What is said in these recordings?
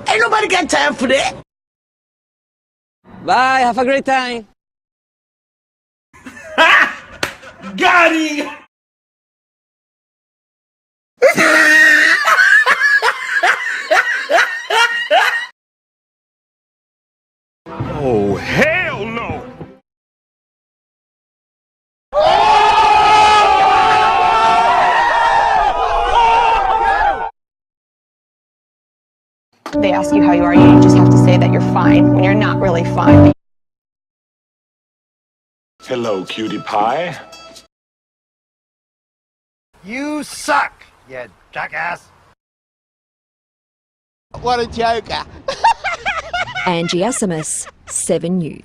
Ain't nobody got time for that. Bye, have a great time. Got him. Oh, hell no! They ask you how you are, you just have to say that you're fine when you're not really fine. Hello, cutie pie. You suck, you jackass. What a joker. Angie Asimus, 7 News.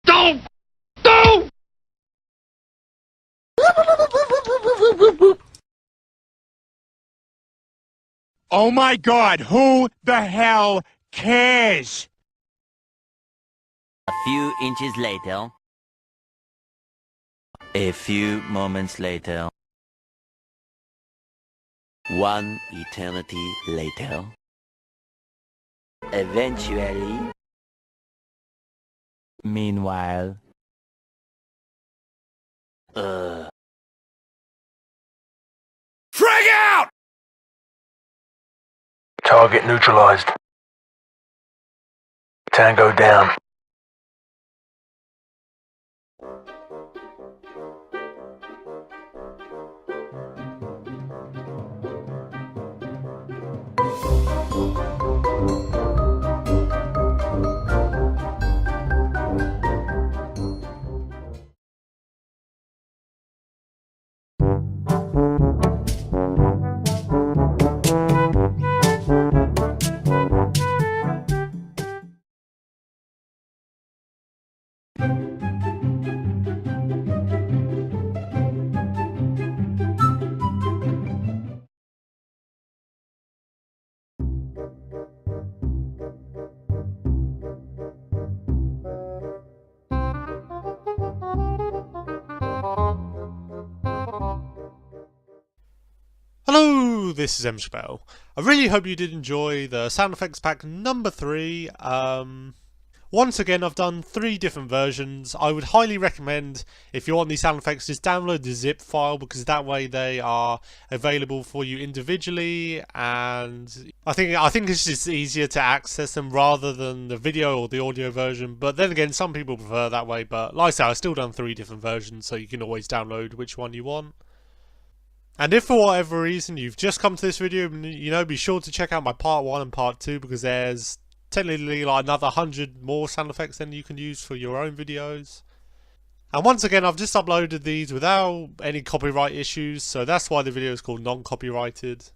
Don't! Don't! Oh my God, who the hell cares? A few inches later. A few moments later. One eternity later. Eventually. Meanwhile. Frag out! Target neutralized. Tango down. Hello, this is Mspell. I really hope you did enjoy the sound effects pack number 3. Once again, I've done 3 different versions. I would highly recommend, if you want these sound effects, just download the zip file, because that way they are available for you individually, and I think it's just easier to access them rather than the video or the audio version. But then again, some people prefer that way, but like I said, I've still done 3 different versions, so you can always download which one you want. And if for whatever reason you've just come to this video, you know, be sure to check out my part 1 and part 2, because there's technically like another 100 more sound effects than you can use for your own videos. And once again, I've just uploaded these without any copyright issues, so that's why the video is called non-copyrighted.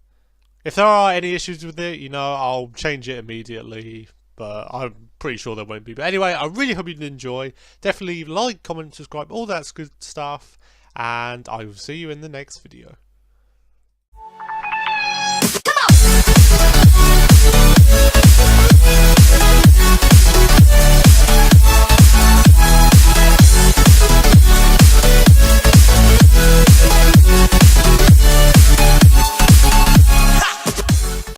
If there are any issues with it, you know, I'll change it immediately, but I'm pretty sure there won't be. But anyway, I really hope you did enjoy. Definitely like, comment, subscribe, all that good stuff, and I will see you in the next video.